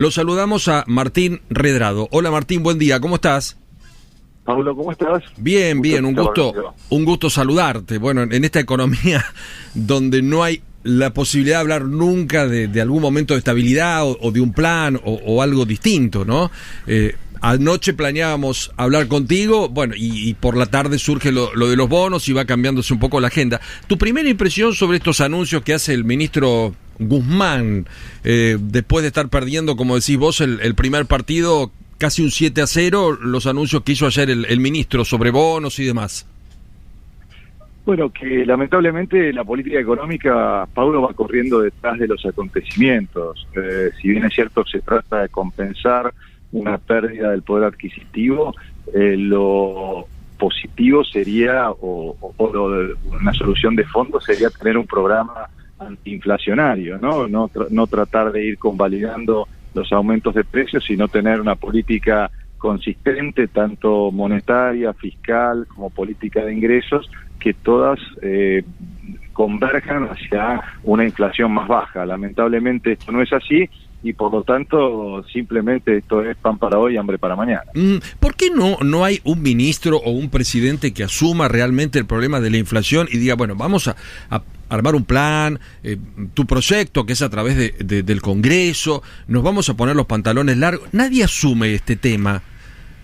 Lo saludamos a Martín Redrado. Hola Martín, buen día, ¿cómo estás? Pablo, ¿cómo estás? Bien, un gusto saludarte. Bueno, en esta economía donde no hay la posibilidad de hablar nunca de algún momento de estabilidad o de un plan o algo distinto, ¿no? Anoche planeábamos hablar contigo, bueno, y por la tarde surge lo de los bonos y va cambiándose un poco la agenda. ¿Tu primera impresión sobre estos anuncios que hace el ministro Guzmán, después de estar perdiendo, como decís vos, el primer partido, casi un 7-0, los anuncios que hizo ayer el ministro sobre bonos y demás? Bueno, que lamentablemente la política económica, Pablo, va corriendo detrás de los acontecimientos. Si bien es cierto que se trata de compensar una pérdida del poder adquisitivo, lo positivo sería, una solución de fondo sería tener un programa antiinflacionario, no tratar de ir convalidando los aumentos de precios, sino tener una política consistente, tanto monetaria, fiscal, como política de ingresos, que todas converjan hacia una inflación más baja. Lamentablemente esto no es así, y por lo tanto simplemente esto es pan para hoy, hambre para mañana. ¿Por qué no hay un ministro o un presidente que asuma realmente el problema de la inflación y diga, bueno, vamos a armar un plan, tu proyecto que es a través del Congreso, nos vamos a poner los pantalones largos? Nadie asume este tema.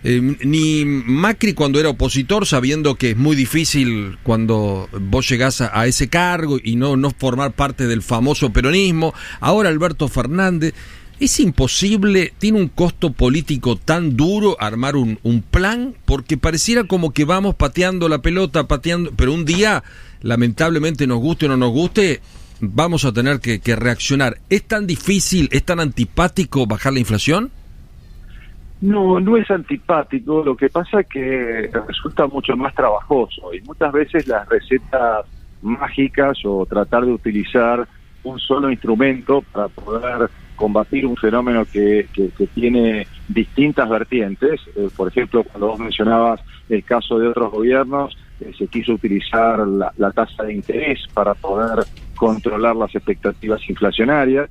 Ni Macri cuando era opositor, sabiendo que es muy difícil cuando vos llegás a ese cargo y no formar parte del famoso peronismo. Ahora Alberto Fernández. Es imposible, tiene un costo político tan duro armar un plan, porque pareciera como que vamos pateando la pelota, pero un día, lamentablemente, nos guste o no nos guste, vamos a tener que reaccionar. ¿Es tan difícil, es tan antipático bajar la inflación? No es antipático, lo que pasa es que resulta mucho más trabajoso, y muchas veces las recetas mágicas o tratar de utilizar un solo instrumento para poder combatir un fenómeno que tiene distintas vertientes. Por ejemplo, cuando vos mencionabas el caso de otros gobiernos, se quiso utilizar la tasa de interés para poder controlar las expectativas inflacionarias.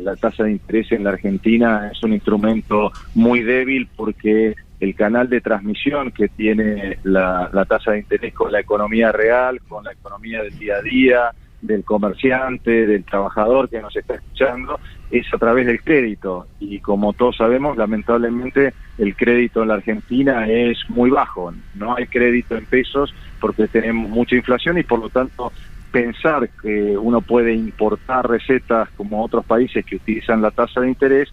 La tasa de interés en la Argentina es un instrumento muy débil porque el canal de transmisión que tiene la tasa de interés con la economía real, con la economía del día a día, del comerciante, del trabajador que nos está escuchando, es a través del crédito. Y como todos sabemos, lamentablemente el crédito en la Argentina es muy bajo. No hay crédito en pesos porque tenemos mucha inflación, y por lo tanto pensar que uno puede importar recetas como otros países que utilizan la tasa de interés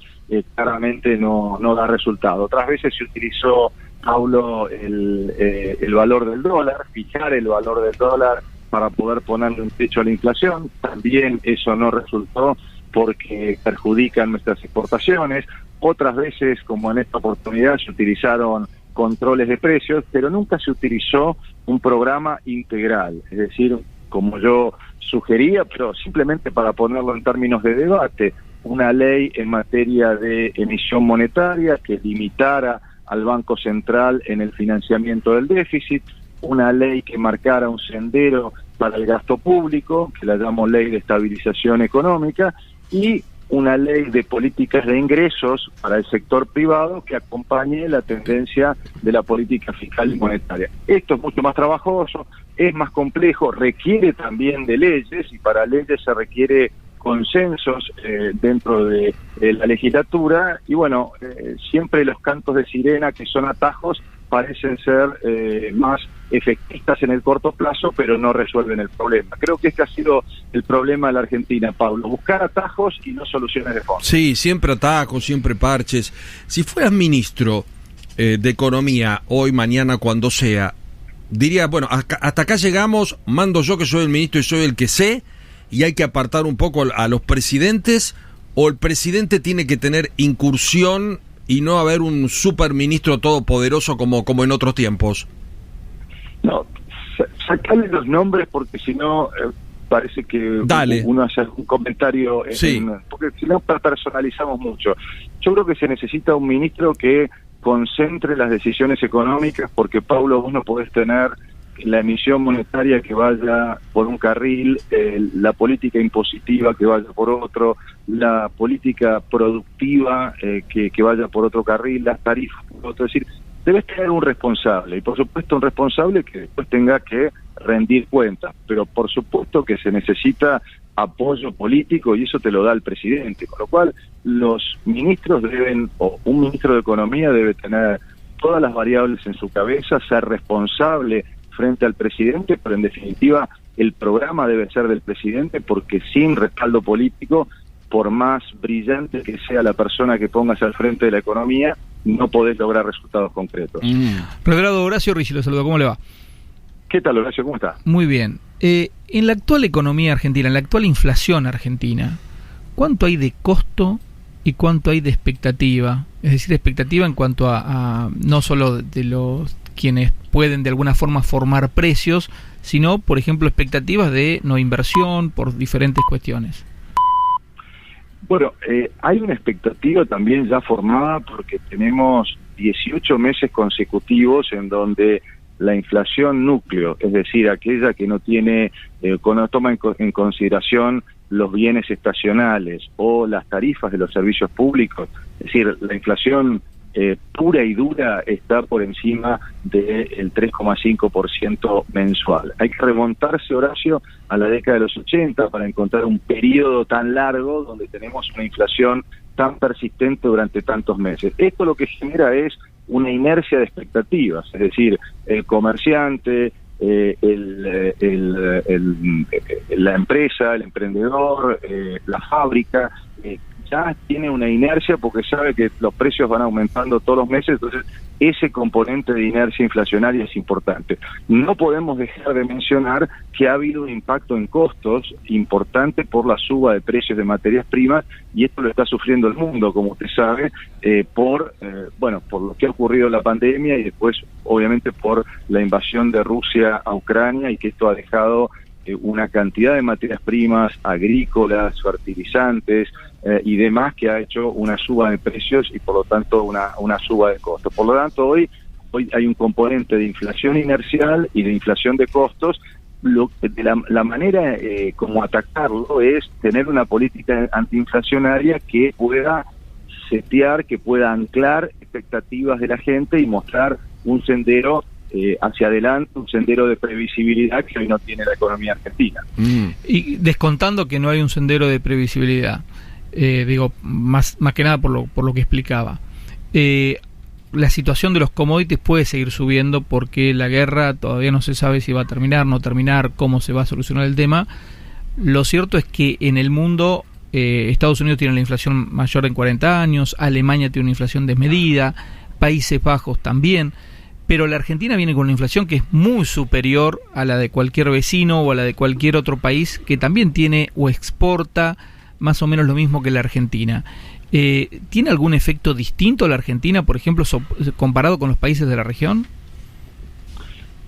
claramente no da resultado. Otras veces se utilizó, Paulo, el valor del dólar, fijar el valor del dólar para poder ponerle un techo a la inflación. También eso no resultó porque perjudican nuestras exportaciones. Otras veces, como en esta oportunidad, se utilizaron controles de precios, pero nunca se utilizó un programa integral, es decir, como yo sugería, pero simplemente para ponerlo en términos de debate, una ley en materia de emisión monetaria que limitara al Banco Central en el financiamiento del déficit, una ley que marcara un sendero para el gasto público, que la llamo Ley de Estabilización Económica, y una ley de políticas de ingresos para el sector privado que acompañe la tendencia de la política fiscal y monetaria. Esto es mucho más trabajoso, es más complejo, requiere también de leyes, y para leyes se requiere consensos dentro de la legislatura, y bueno, siempre los cantos de sirena, que son atajos, parecen ser más efectistas en el corto plazo, pero no resuelven el problema. Creo que este ha sido el problema de la Argentina, Pablo, buscar atajos y no soluciones de fondo. Sí, siempre atajos, siempre parches. Si fueras ministro de Economía, hoy, mañana, cuando sea, diría, bueno, hasta acá llegamos, mando yo que soy el ministro y soy el que sé, y hay que apartar un poco a los presidentes, o el presidente tiene que tener incursión y no haber un superministro todopoderoso como en otros tiempos? No, sacarle los nombres, porque si no parece que uno hace un comentario, porque si no personalizamos mucho. Yo creo que se necesita un ministro que concentre las decisiones económicas, porque, Paulo, vos no podés tener la emisión monetaria que vaya por un carril, la política impositiva que vaya por otro, la política productiva que vaya por otro carril, las tarifas por otro. Es decir, debes tener un responsable, y por supuesto un responsable que después tenga que rendir cuentas, pero por supuesto que se necesita apoyo político, y eso te lo da el presidente, con lo cual los ministros deben, o un ministro de Economía debe tener todas las variables en su cabeza, ser responsable frente al presidente, pero en definitiva el programa debe ser del presidente, porque sin respaldo político, por más brillante que sea la persona que pongas al frente de la economía, no podés lograr resultados concretos. Reverendo Horacio Ricci, lo saludo, ¿cómo le va? ¿Qué tal, Horacio? ¿Cómo está? Muy bien. En la actual economía argentina, en la actual inflación argentina, ¿cuánto hay de costo y cuánto hay de expectativa? Es decir, expectativa en cuanto a no solo de los quienes pueden de alguna forma formar precios, sino, por ejemplo, expectativas de no inversión por diferentes cuestiones. Bueno, hay una expectativa también ya formada, porque tenemos 18 meses consecutivos en donde la inflación núcleo, es decir, aquella que no tiene, no toma en consideración los bienes estacionales o las tarifas de los servicios públicos, es decir, la inflación pura y dura está por encima del 3,5% mensual. Hay que remontarse, Horacio, a la década de los 80 para encontrar un periodo tan largo donde tenemos una inflación tan persistente durante tantos meses. Esto lo que genera es una inercia de expectativas, es decir, el comerciante, la empresa, el emprendedor, la fábrica, ya tiene una inercia porque sabe que los precios van aumentando todos los meses, entonces ese componente de inercia inflacionaria es importante. No podemos dejar de mencionar que ha habido un impacto en costos importante por la suba de precios de materias primas, y esto lo está sufriendo el mundo, como usted sabe, por lo que ha ocurrido en la pandemia, y después obviamente por la invasión de Rusia a Ucrania, y que esto ha dejado una cantidad de materias primas agrícolas, fertilizantes y demás, que ha hecho una suba de precios y por lo tanto una suba de costos. Por lo tanto, hoy hay un componente de inflación inercial y de inflación de costos. La manera como atacarlo es tener una política antiinflacionaria que pueda setear, que pueda anclar expectativas de la gente y mostrar un sendero hacia adelante, un sendero de previsibilidad que hoy no tiene la economía argentina. Y descontando que no hay un sendero de previsibilidad, más que nada por lo que explicaba, la situación de los commodities puede seguir subiendo porque la guerra todavía no se sabe si va a terminar, no terminar, cómo se va a solucionar el tema. Lo cierto es que en el mundo Estados Unidos tiene la inflación mayor en 40 años, Alemania tiene una inflación desmedida, Países Bajos también, pero la Argentina viene con una inflación que es muy superior a la de cualquier vecino o a la de cualquier otro país que también tiene o exporta más o menos lo mismo que la Argentina. ¿Tiene algún efecto distinto la Argentina, por ejemplo, comparado con los países de la región?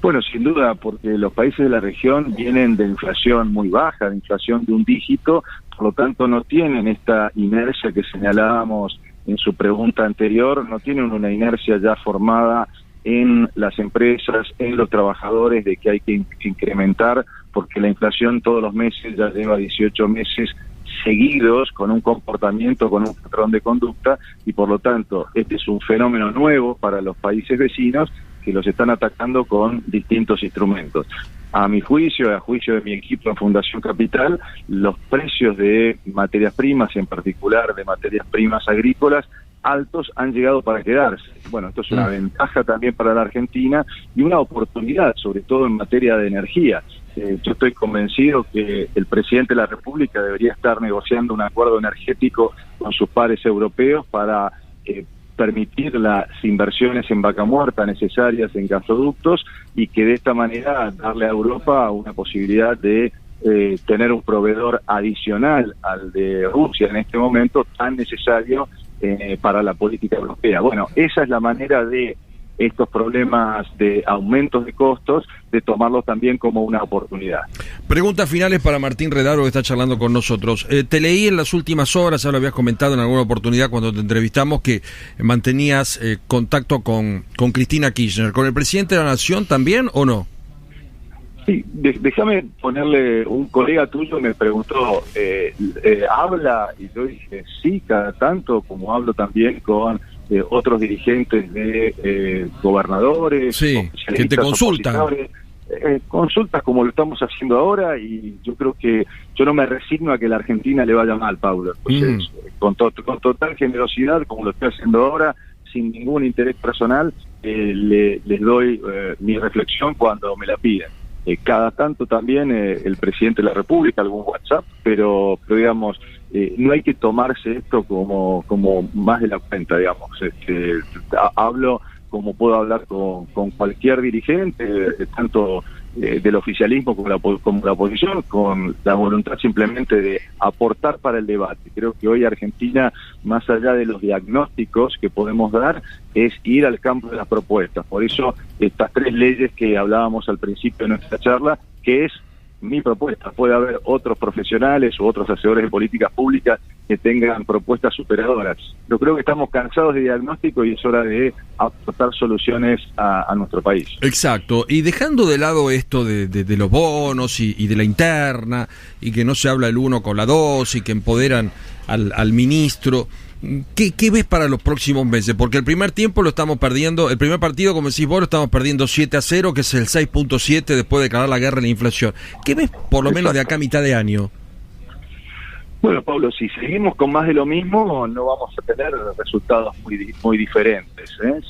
Bueno, sin duda, porque los países de la región vienen de inflación muy baja, de inflación de un dígito, por lo tanto no tienen esta inercia que señalábamos en su pregunta anterior, no tienen una inercia ya formada en las empresas, en los trabajadores, de que hay que incrementar, porque la inflación todos los meses ya lleva 18 meses seguidos con un comportamiento, con un patrón de conducta, y por lo tanto este es un fenómeno nuevo para los países vecinos que los están atacando con distintos instrumentos. A mi juicio, a juicio de mi equipo en Fundación Capital, los precios de materias primas, en particular de materias primas agrícolas, altos, han llegado para quedarse. Bueno, esto es una ventaja también para la Argentina y una oportunidad, sobre todo en materia de energía. Yo estoy convencido que el presidente de la República debería estar negociando un acuerdo energético con sus pares europeos para permitir las inversiones en vaca muerta necesarias en gasoductos, y que de esta manera darle a Europa una posibilidad de tener un proveedor adicional al de Rusia en este momento tan necesario para la política europea. Bueno, esa es la manera de estos problemas de aumentos de costos, de tomarlos también como una oportunidad. Preguntas finales para Martín Redaro, que está charlando con nosotros. Te leí en las últimas horas, ya lo habías comentado en alguna oportunidad cuando te entrevistamos, que mantenías contacto con Cristina Kirchner. ¿Con el presidente de la Nación también o no? Sí, déjame ponerle, un colega tuyo me preguntó, ¿habla? Y yo dije, sí, cada tanto, como hablo también con otros dirigentes de gobernadores, sí, que te consultan. Consultas como lo estamos haciendo ahora, y yo creo que yo no me resigno a que la Argentina le vaya mal, Paulo. Entonces, con total generosidad, como lo estoy haciendo ahora, sin ningún interés personal, les doy mi reflexión cuando me la piden. Cada tanto también el presidente de la República, algún WhatsApp, pero digamos, no hay que tomarse esto como más de la cuenta, digamos. Hablo como puedo hablar con cualquier dirigente, tanto del oficialismo como la oposición, con la voluntad simplemente de aportar para el debate. Creo que hoy Argentina, más allá de los diagnósticos que podemos dar, es ir al campo de las propuestas. Por eso estas 3 leyes que hablábamos al principio de nuestra charla, que es mi propuesta. Puede haber otros profesionales u otros asesores de políticas públicas que tengan propuestas superadoras. Yo creo que estamos cansados de diagnóstico y es hora de aportar soluciones a nuestro país. Exacto. Y dejando de lado esto de los bonos y de la interna, y que no se habla el 1 con la 2 y que empoderan al ministro, ¿qué ves para los próximos meses? Porque el primer tiempo lo estamos perdiendo, el primer partido, como decís vos, lo estamos perdiendo 7-0, que es el 6.7 después de declarar la guerra a la inflación. ¿Qué ves por lo menos de acá a mitad de año? Bueno, Pablo, si seguimos con más de lo mismo, no vamos a tener resultados muy diferentes, ¿eh?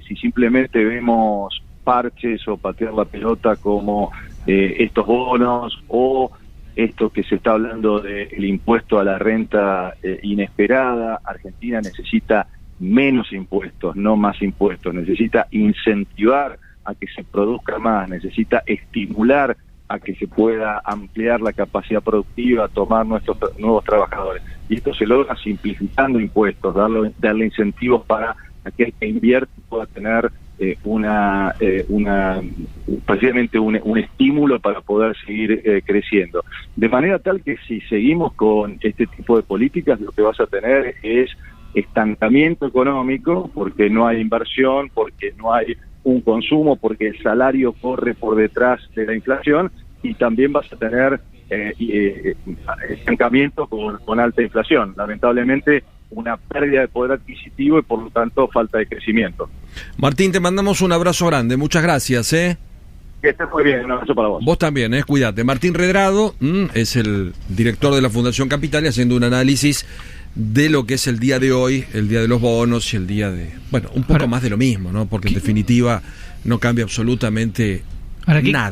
Si simplemente vemos parches o patear la pelota como estos bonos o esto que se está hablando del impuesto a la renta inesperada, Argentina necesita menos impuestos, no más impuestos, necesita incentivar a que se produzca más, necesita estimular a que se pueda ampliar la capacidad productiva, tomar nuestros nuevos trabajadores. Y esto se logra simplificando impuestos, darle incentivos para aquel que invierte pueda tener precisamente un estímulo para poder seguir creciendo. De manera tal que si seguimos con este tipo de políticas, lo que vas a tener es estancamiento económico, porque no hay inversión, porque no hay un consumo, porque el salario corre por detrás de la inflación, y también vas a tener estancamiento con alta inflación. Lamentablemente, una pérdida de poder adquisitivo y por lo tanto falta de crecimiento. Martín, te mandamos un abrazo grande, muchas gracias. Que estés muy bien, un abrazo para vos. Vos también, cuídate. Martín Redrado es el director de la Fundación Capital, y haciendo un análisis de lo que es el día de hoy, el día de los bonos y el día de, bueno, un poco más de lo mismo, ¿no? Porque en definitiva no cambia absolutamente nada.